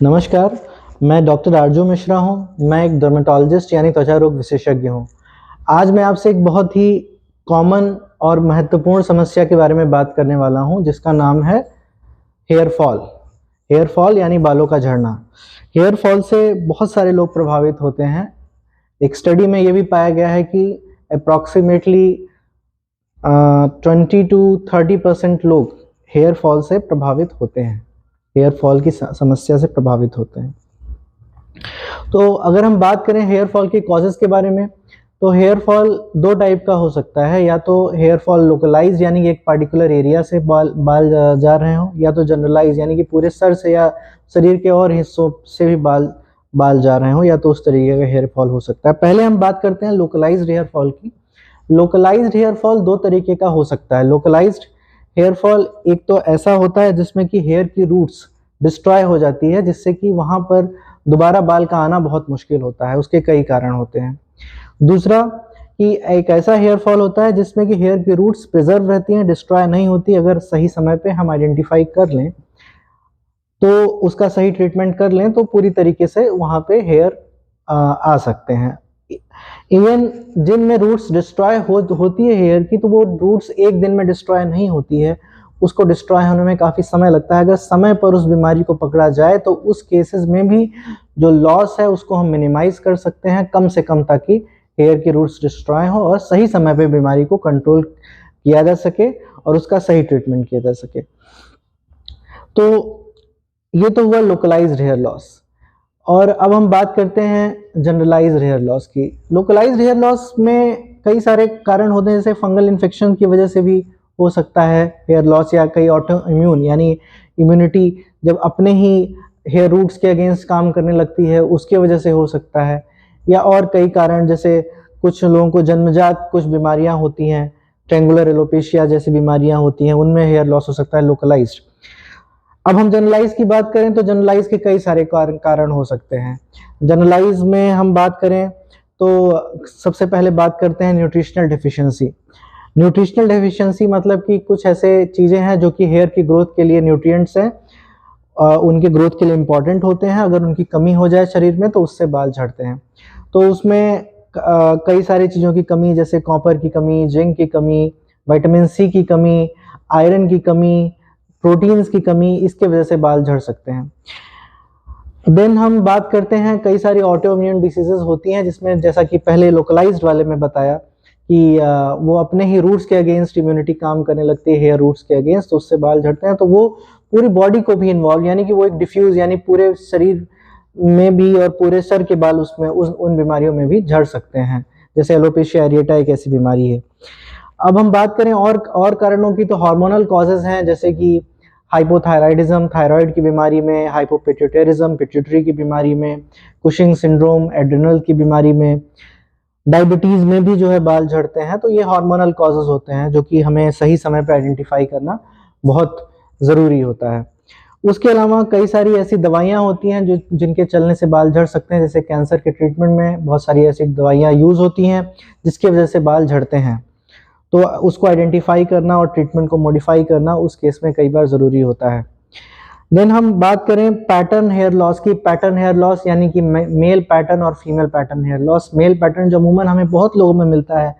नमस्कार, मैं डॉक्टर आरजू मिश्रा हूँ। मैं एक डर्मेटोलॉजिस्ट यानी त्वचा रोग विशेषज्ञ हूँ। आज मैं आपसे एक बहुत ही कॉमन और महत्वपूर्ण समस्या के बारे में बात करने वाला हूँ, जिसका नाम है हेयर फॉल। हेयर फॉल यानी बालों का झड़ना। हेयर फॉल से बहुत सारे लोग प्रभावित होते हैं। एक स्टडी में ये भी पाया गया है कि अप्रॉक्सीमेटली 20 to 30% लोग हेयर फॉल से प्रभावित होते हैं, हेयर फॉल की समस्या से प्रभावित होते हैं। तो अगर हम बात करें हेयर फॉल के कॉजेज़ के बारे में, तो हेयर फॉल दो टाइप का हो सकता है। या तो हेयर फॉल लोकलाइज यानी कि एक पर्टिकुलर एरिया से बाल जा रहे हों, या तो जनरलाइज यानी कि पूरे सर से या शरीर के और हिस्सों से भी बाल जा रहे हों, या तो उस तरीके का हेयर फॉल हो सकता है। पहले हम बात करते हैं लोकलाइज्ड हेयर फॉल की। लोकलाइज्ड हेयर फॉल दो तरीके का हो सकता है। लोकलाइज्ड हेयर फॉल एक तो ऐसा होता है जिसमें कि हेयर की रूट्स डिस्ट्रॉय हो जाती है, जिससे कि वहाँ पर दोबारा बाल का आना बहुत मुश्किल होता है। उसके कई कारण होते हैं। दूसरा कि एक ऐसा हेयर फॉल होता है जिसमें कि हेयर की रूट्स प्रिजर्व रहती हैं, डिस्ट्रॉय नहीं होती। अगर सही समय पे हम आइडेंटिफाई कर लें, तो उसका सही ट्रीटमेंट कर लें, तो पूरी तरीके से वहाँ पे हेयर आ सकते हैं। इवन जिनमें रूट्स डिस्ट्रॉय होती है हेयर की, तो वो रूट्स एक दिन में डिस्ट्रॉय नहीं होती है। उसको डिस्ट्रॉय होने में काफ़ी समय लगता है। अगर समय पर उस बीमारी को पकड़ा जाए, तो उस केसेस में भी जो लॉस है उसको हम मिनिमाइज कर सकते हैं कम से कम, ताकि हेयर की रूट्स डिस्ट्रॉय हो और सही समय पे बीमारी को कंट्रोल किया जा सके और उसका सही ट्रीटमेंट किया जा सके। तो ये तो हुआ लोकलाइज्ड हेयर लॉस। और अब हम बात करते हैं जनरलाइज्ड हेयर लॉस की। लोकलाइज्ड हेयर लॉस में कई सारे कारण होते हैं, जैसे फंगल इन्फेक्शन की वजह से भी हो सकता है हेयर लॉस, या कई ऑटो इम्यून यानी इम्यूनिटी जब अपने ही हेयर रूट्स के अगेंस्ट काम करने लगती है, उसके वजह से हो सकता है। या और कई कारण, जैसे कुछ लोगों को जन्मजात कुछ बीमारियां होती हैं, ट्रेंगुलर एलोपेशिया जैसी बीमारियां होती हैं, उनमें हेयर लॉस हो सकता है लोकलाइज्ड। अब हम जनरलाइज की बात करें, तो जनरलाइज के कई सारे कारण हो सकते हैं। जनरलाइज में हम बात करें तो सबसे पहले बात करते हैं न्यूट्रिशनल डेफिशिएंसी। न्यूट्रिशनल डेफिशिएंसी मतलब कि कुछ ऐसे चीज़ें हैं जो कि हेयर की ग्रोथ के लिए न्यूट्रिएंट्स हैं, उनके ग्रोथ के लिए इम्पॉर्टेंट होते हैं। अगर उनकी कमी हो जाए शरीर में, तो उससे बाल झड़ते हैं। तो उसमें कई सारी चीज़ों की कमी, जैसे कॉपर की कमी, जिंक की कमी, विटामिन सी की कमी, आयरन की कमी, प्रोटीन्स की कमी, इसके वजह से बाल झड़ सकते हैं। देन हम बात करते हैं, कई सारी ऑटो इम्यून डिसीजेज होती हैं, जिसमें जैसा कि पहले लोकलाइज्ड वाले में बताया कि वो अपने ही रूट्स के अगेंस्ट इम्यूनिटी काम करने लगती है, हेयर रूट्स के अगेंस्ट, तो उससे बाल झड़ते हैं। तो वो पूरी बॉडी को भी इन्वॉल्व, यानी कि वो एक डिफ्यूज यानी पूरे शरीर में भी और पूरे सर के बाल उसमें उन बीमारियों में भी झड़ सकते हैं, जैसे एलोपेशिया एरिएटा एक ऐसी बीमारी है। अब हम बात करें और कारणों की, तो हार्मोनल कॉजेज हैं, जैसे कि हाइपोथायराइडिज्म थायराइड की बीमारी में, हाइपोपिट्यूटरिज्म पिट्यूटरी की बीमारी में, कुशिंग सिंड्रोम एड्रिनल की बीमारी में, डायबिटीज में भी जो है बाल झड़ते हैं। तो ये हार्मोनल कॉजेज होते हैं जो कि हमें सही समय पर आइडेंटिफाई करना बहुत ज़रूरी होता है। उसके अलावा कई सारी ऐसी दवाइयाँ होती हैं जो जिनके चलने से बाल झड़ सकते हैं, जैसे कैंसर के ट्रीटमेंट में बहुत सारी ऐसी दवाइयाँ यूज़ होती हैं जिसकी वजह से बाल झड़ते हैं। तो उसको आइडेंटिफाई करना और ट्रीटमेंट को मॉडिफाई करना उस केस में कई बार ज़रूरी होता है। देन हम बात करें पैटर्न हेयर लॉस की। पैटर्न हेयर लॉस यानी कि मेल पैटर्न और female pattern hair loss. Male pattern जो अमूमन हमें बहुत लोगों में मिलता है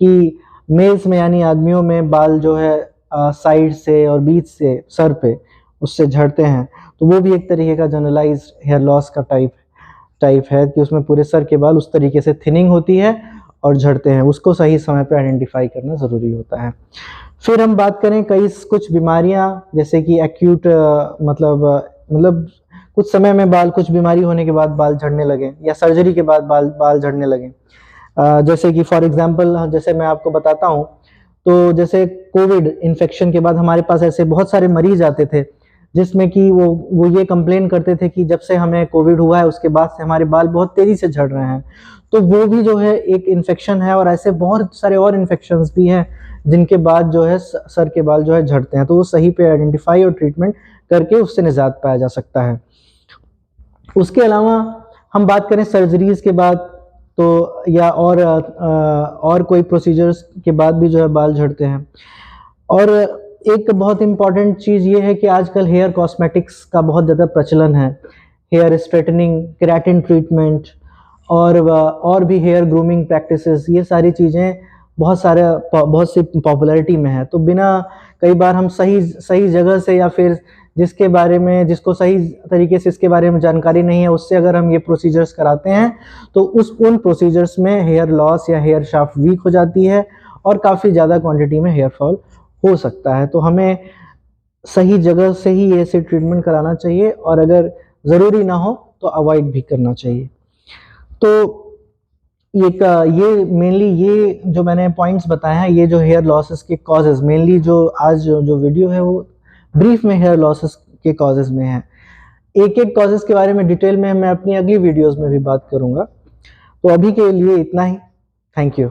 कि मेल्स में यानी आदमियों में बाल जो है साइड से और बीच से सर पे उससे झड़ते हैं, तो वो भी एक तरीके का जनरलाइज्ड हेयर लॉस का टाइप है कि उसमें पूरे सर के बाल उस तरीके से थिनिंग होती है और झड़ते हैं। उसको सही समय पे आइडेंटिफाई करना ज़रूरी होता है। फिर हम बात करें कुछ बीमारियां, जैसे कि एक्यूट मतलब कुछ समय में बाल, कुछ बीमारी होने के बाद बाल झड़ने लगे, या सर्जरी के बाद बाल झड़ने लगे। जैसे कि फॉर एग्जांपल, जैसे मैं आपको बताता हूँ, तो जैसे कोविड इन्फेक्शन के बाद हमारे पास ऐसे बहुत सारे मरीज आते थे, जिसमें कि वो ये कंप्लेन करते थे कि जब से हमें कोविड हुआ है उसके बाद से हमारे बाल बहुत तेज़ी से झड़ रहे हैं। तो वो भी जो है एक इन्फेक्शन है, और ऐसे बहुत सारे और इन्फेक्शंस भी हैं जिनके बाद जो है सर के बाल जो है झड़ते हैं। तो वो सही पे आइडेंटिफाई और ट्रीटमेंट करके उससे निजात पाया जा सकता है। उसके अलावा हम बात करें सर्जरीज के बाद, तो या और कोई प्रोसीजर्स के बाद भी जो है बाल झड़ते हैं। और एक बहुत इम्पॉर्टेंट चीज़ ये है कि आजकल हेयर कॉस्मेटिक्स का बहुत ज़्यादा प्रचलन है। हेयर स्ट्रेटनिंग, केराटिन ट्रीटमेंट और भी हेयर ग्रूमिंग प्रैक्टिसेस, ये सारी चीज़ें बहुत सी पॉपुलैरिटी में है। तो बिना कई बार हम सही जगह से या फिर जिसको सही तरीके से इसके बारे में जानकारी नहीं है उससे अगर हम ये प्रोसीजर्स कराते हैं तो उन प्रोसीजर्स में हेयर लॉस या हेयर शाफ्ट वीक हो जाती है और काफ़ी ज़्यादा क्वांटिटी में हेयर फॉल हो सकता है। तो हमें सही जगह से ही ऐसे ट्रीटमेंट कराना चाहिए और अगर ज़रूरी ना हो तो अवॉइड भी करना चाहिए। तो ये मेनली ये जो मैंने पॉइंट्स बताए हैं, ये जो हेयर लॉसेस के कॉजेज, मेनली जो आज जो वीडियो है वो ब्रीफ में हेयर लॉसेस के कॉजेज में है। एक एक कॉजेज के बारे में डिटेल में मैं अपनी अगली वीडियोस में भी बात करूंगा। तो अभी के लिए इतना ही। Thank you.